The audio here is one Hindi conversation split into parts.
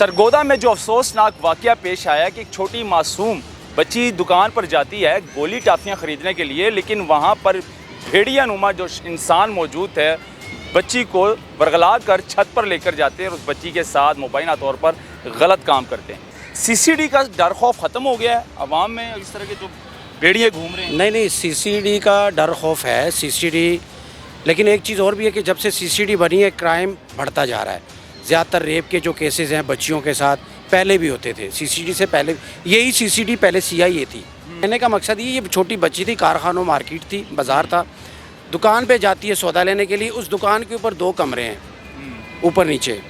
सरगोदा में जो अफसोसनाक वाक़या पेश आया कि एक छोटी मासूम बच्ची दुकान पर जाती है गोली टाफियाँ ख़रीदने के लिए, लेकिन वहाँ पर भेड़िया नुमा जो इंसान मौजूद है बच्ची को बरगला कर छत पर लेकर जाते हैं और उस बच्ची के साथ मुबैना तौर पर गलत काम करते हैं। CCD का डर खौफ ख़त्म हो गया है अवाम में, इस तरह के जो भेड़िए घूम रहे हैं। नहीं, CCD का डर खौफ है, CCD। लेकिन एक चीज़ और भी है कि जब से CCD बनी है क्राइम बढ़ता जा रहा है। ज़्यादातर रेप के जो केसेस हैं बच्चियों के साथ पहले भी होते थे, CCD से पहले। यही CCD पहले CIA थी। कहने का मकसद ये छोटी बच्ची थी, कारखानों मार्केट थी, बाज़ार था, दुकान पे जाती है सौदा लेने के लिए। उस दुकान के ऊपर 2 कमरे हैं, ऊपर नीचे।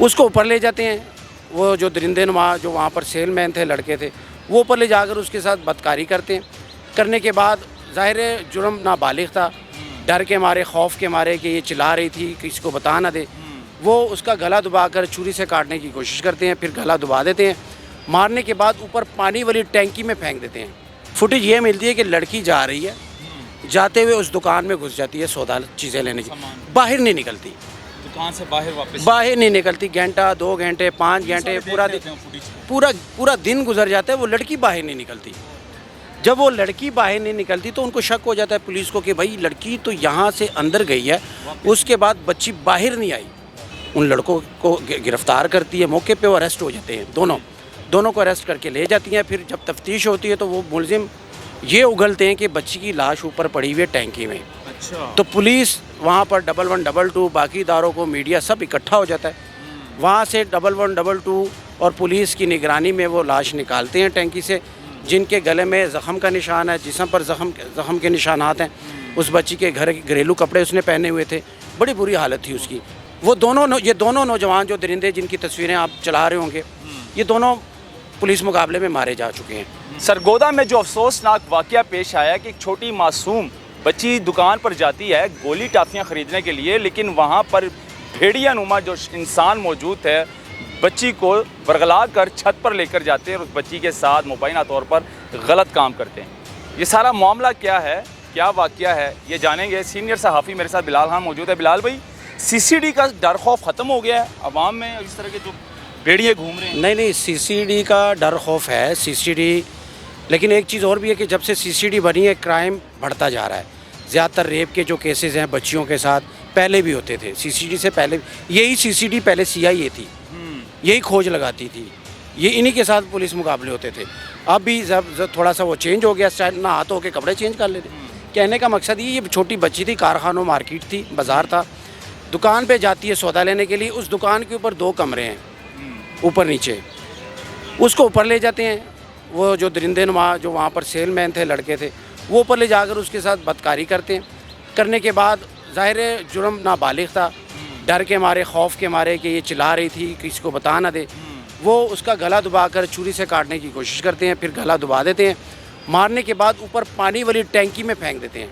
उसको ऊपर ले जाते हैं, वो जो दरिंदे नुमा जो वहाँ पर सेलमैन थे, लड़के थे, वो ऊपर ले जाकर उसके साथ बदकारी करते हैं। करने के बाद ज़ाहिर है जुर्म नाबालिग था, डर के मारे, खौफ के मारे कि ये चिल्ला रही थी किसी को बता ना दे, वो उसका गला दबाकर छुरी से काटने की कोशिश करते हैं, फिर गला दबा देते हैं। मारने के बाद ऊपर पानी वाली टैंकी में फेंक देते हैं। फुटेज ये मिलती है कि लड़की जा रही है, जाते हुए उस दुकान में घुस जाती है सौदा चीज़ें लेने की, बाहर नहीं निकलती, दुकान से बाहर नहीं निकलती। घंटा, 2 घंटे, 5 घंटे, पूरा दिन गुजर जाता है, वो लड़की बाहर नहीं निकलती। जब वो लड़की बाहर नहीं निकलती तो उनको शक हो जाता है पुलिस को कि भाई लड़की तो यहाँ से अंदर गई है, उसके बाद बच्ची बाहर नहीं आई। उन लड़कों को गिरफ्तार करती है, मौके पे वो अरेस्ट हो जाते हैं, दोनों को अरेस्ट करके ले जाती हैं। फिर जब तफ्तीश होती है तो वो मुलजिम ये उगलते हैं कि बच्ची की लाश ऊपर पड़ी हुई है टैंकी में। अच्छा। तो पुलिस वहाँ पर 1122 बाकी इदारों को, मीडिया सब इकट्ठा हो जाता है। वहाँ से 1122 और पुलिस की निगरानी में वो लाश निकालते हैं टैंकी से, जिनके गले में ज़ख़म का निशान है, जिस्म पर ज़ख़म के निशानात हैं। उस बच्ची के घरेलू कपड़े उसने पहने हुए थे, बड़ी बुरी हालत थी उसकी। ये दोनों नौजवान जो दरिंदे जिनकी तस्वीरें आप चला रहे होंगे, ये दोनों पुलिस मुकाबले में मारे जा चुके हैं। सरगोदा में जो अफसोसनाक वाक़या पेश आया कि एक छोटी मासूम बच्ची दुकान पर जाती है गोली टाफियाँ ख़रीदने के लिए, लेकिन वहाँ पर भेड़िया नुमा जो इंसान मौजूद है बच्ची को बरगला कर छत पर लेकर जाते हैं और उस बच्ची के साथ मुबैना तौर पर गलत काम करते हैं। ये सारा मामला क्या है, क्या वाक़या है, ये जानेंगे। सीनियर सहाफ़ी मेरे साथ बिलाल खान मौजूद है। बिलाल भाई, CCD का डर खौफ ख़त्म हो गया है अवाम में, इस तरह के जो भेड़िए घूम रहे हैं। नहीं, CCD का डर खौफ है, CCD। लेकिन एक चीज़ और भी है कि जब से CCD बनी है क्राइम बढ़ता जा रहा है। ज़्यादातर रेप के जो केसेस हैं बच्चियों के साथ पहले भी होते थे, CCD से पहले। यही CCD पहले CIA थी, यही खोज लगाती थी, ये इन्हीं के साथ पुलिस मुकाबले होते थे। अब भी जब थोड़ा सा वो चेंज हो गया, स्टाइल ना हाथ हो के कपड़े चेंज कर लेते। कहने का मकसद ये छोटी बच्ची थी, कारखानों मार्केट थी, बाज़ार था, दुकान पे जाती है सौदा लेने के लिए। उस दुकान के ऊपर 2 कमरे हैं, ऊपर नीचे। उसको ऊपर ले जाते हैं, वो जो दरिंदे नुमा जो वहाँ पर सेलमैन थे, लड़के थे, वो ऊपर ले जाकर उसके साथ बदकारी करते हैं। करने के बाद ज़ाहिर है जुर्म नाबालिग था, डर के मारे, खौफ के मारे कि ये चिल्ला रही थी किसी को बता ना दे, वो उसका गला दबाकर छुरी से काटने की कोशिश करते हैं, फिर गला दबा देते हैं। मारने के बाद ऊपर पानी वाली टैंकी में फेंक देते हैं।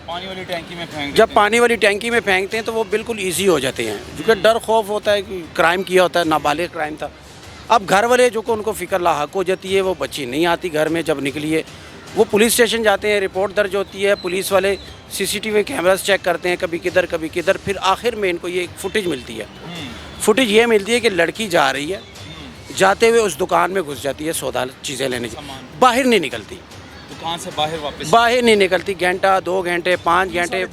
पानी वाली टैंकी में फेंक जब पानी वाली टैंकी में फेंकते हैं तो वो बिल्कुल ईजी हो जाते हैं, क्योंकि डर खौफ होता है कि क्राइम किया होता है, नाबालिग क्राइम था। अब घर वाले जो को उनको फ़िक्र लाहक हो जाती है, वो बच्ची नहीं आती घर में, जब निकली है वो पुलिस स्टेशन जाते हैं, रिपोर्ट दर्ज होती है, पुलिस वाले CCTV कैमरास चेक करते हैं, कभी किधर कभी किधर। फिर आखिर में इनको ये फुटेज मिलती है। फुटेज ये मिलती है कि लड़की जा रही है, जाते हुए उस दुकान में घुस जाती है सौदा चीज़ें लेने की, बाहर नहीं निकलती, दुकान से बाहर नहीं निकलती। घंटा, 2 घंटे, 5 घंटे,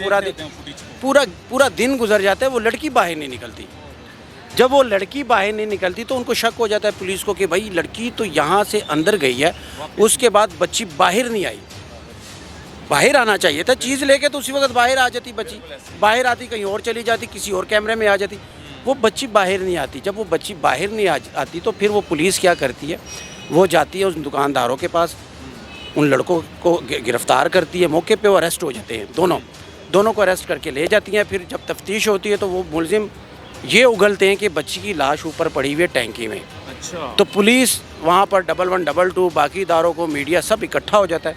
पूरा दिन गुजर जाता है, वो लड़की बाहर नहीं निकलती। जब वो लड़की बाहर नहीं निकलती तो उनको शक हो जाता है पुलिस को कि भाई लड़की तो यहाँ से अंदर गई है, उसके बाद बच्ची बाहर नहीं आई। बाहर आना चाहिए था, चीज़ लेके तो उसी वक्त बाहर आ जाती बच्ची, बाहर आती कहीं और चली जाती, किसी और कैमरे में आ जाती। वो बच्ची बाहर नहीं आती। जब वो बच्ची बाहर नहीं आती तो फिर वो पुलिस क्या करती है, वो जाती है उस दुकानदारों के पास, उन लड़कों को गिरफ्तार करती है, मौके पे वो अरेस्ट हो जाते हैं, दोनों को अरेस्ट करके ले जाती हैं। फिर जब तफ्तीश होती है तो वो मुलजिम ये उगलते हैं कि बच्ची की लाश ऊपर पड़ी हुई है टैंकी में। अच्छा। तो पुलिस वहाँ पर 1122 बाकी इदारों को, मीडिया सब इकट्ठा हो जाता है।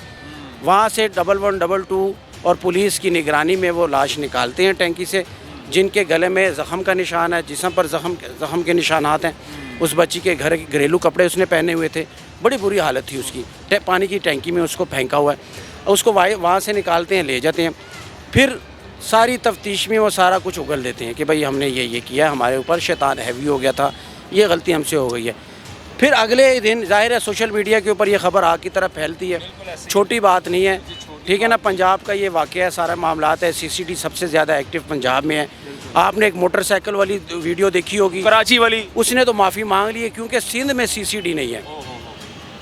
वहाँ से 1122 और पुलिस की निगरानी में वो लाश निकालते हैं टैंकी से, जिनके गले में ज़ख़म का निशान है, जिस्म पर ज़ख़म के निशानात हैं। उस बच्ची के घरेलू कपड़े उसने पहने हुए थे, बड़ी बुरी हालत थी उसकी। पानी की टैंकी में उसको फेंका हुआ है, उसको वहाँ से निकालते हैं, ले जाते हैं। फिर सारी तफ्तीश में वो सारा कुछ उगल देते हैं कि भाई हमने ये किया, हमारे ऊपर शैतान हैवी हो गया था, ये गलती हमसे हो गई है। फिर अगले दिन ज़ाहिर है सोशल मीडिया के ऊपर ये खबर आग की तरह फैलती है, छोटी बात नहीं है, ठीक है ना। पंजाब का ये वाक़या है, सारा मामलात है, सीसीडी सबसे ज़्यादा एक्टिव पंजाब में है। आपने एक मोटरसाइकिल वाली वीडियो देखी होगी, कराची वाली, उसने तो माफ़ी मांग ली है क्योंकि सिंध में सीसीडी नहीं है।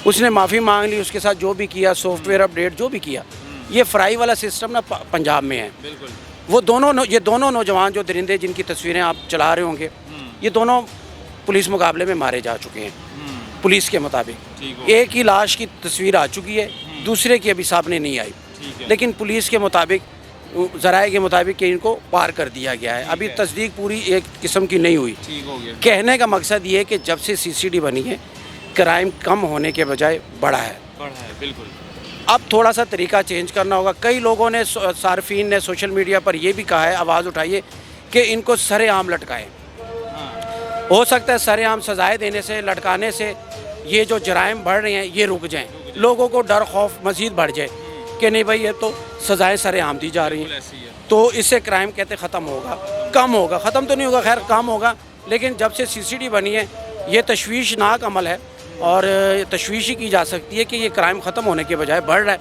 उसने माफ़ी मांग ली, उसके साथ जो भी किया, सॉफ्टवेयर अपडेट जो भी किया, ये फ्राई वाला सिस्टम ना पंजाब में है। बिल्कुल। वो ये दोनों नौजवान जो दरिंदे जिनकी तस्वीरें आप चला रहे होंगे, ये दोनों पुलिस मुकाबले में मारे जा चुके हैं। पुलिस के मुताबिक एक ही लाश की तस्वीर आ चुकी है, दूसरे की अभी सामने नहीं आई, लेकिन पुलिस के मुताबिक, ज़राए के मुताबिक कि इनको पार कर दिया गया है। अभी तस्दीक पूरी एक किस्म की नहीं हुई। कहने का मकसद ये है कि जब से सीसीडी बनी है, क्राइम कम होने के बजाय बढ़ा है। बिल्कुल। अब थोड़ा सा तरीका चेंज करना होगा। कई लोगों ने, सार्फिन ने सोशल मीडिया पर यह भी कहा है, आवाज़ उठाइए कि इनको सरेआम लटकाएं। हो सकता है सरेआम सजाएं देने से, लटकाने से ये जो जराइम बढ़ रहे हैं ये रुक जाएं, लोगों को डर खौफ मज़ीद बढ़ जाए कि नहीं भाई ये तो सजाएं सरेआम दी जा रही हैं, तो इससे क्राइम कहते ख़त्म होगा, कम होगा। ख़त्म तो नहीं होगा, खैर कम होगा, लेकिन जब से सीसीडी बनी है ये तशवीशनाक अमल है और तशवीश ही की जा सकती है कि ये क्राइम ख़त्म होने के बजाय बढ़ रहा है।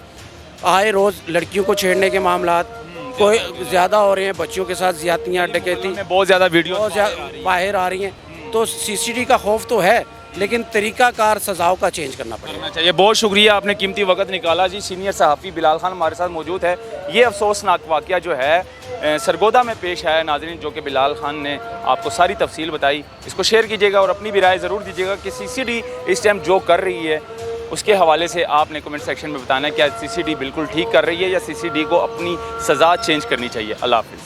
आए रोज़ लड़कियों को छेड़ने के मामलात कोई ज़्यादा हो रहे हैं, बच्चियों के साथ ज़्यादतियाँ, डकैती बहुत ज़्यादा वीडियो बहुत ज़्यादा बाहर आ रही हैं। तो सीसीडी का खौफ तो है, लेकिन तरीक़ाकार सज़ाओं का चेंज करना पड़ेगा चाहिए। बहुत शुक्रिया, आपने कीमती वक्त निकाला जी। सीनियर सहाफ़ी बिलाल खान हमारे साथ मौजूद है। ये अफसोसनाक वाक़या जो है सरगोदा में पेश आया नाज़रीन, जो कि बिलाल खान ने आपको सारी तफसील बताई। इसको शेयर कीजिएगा और अपनी भी राय ज़रूर दीजिएगा कि सीसीडी इस टाइम जो कर रही है उसके हवाले से आपने कमेंट सेक्शन में बताना है, क्या सीसीडी बिल्कुल ठीक कर रही है या सीसीडी को अपनी सज़ा चेंज करनी चाहिए। अल्लाह हाफ़िज़।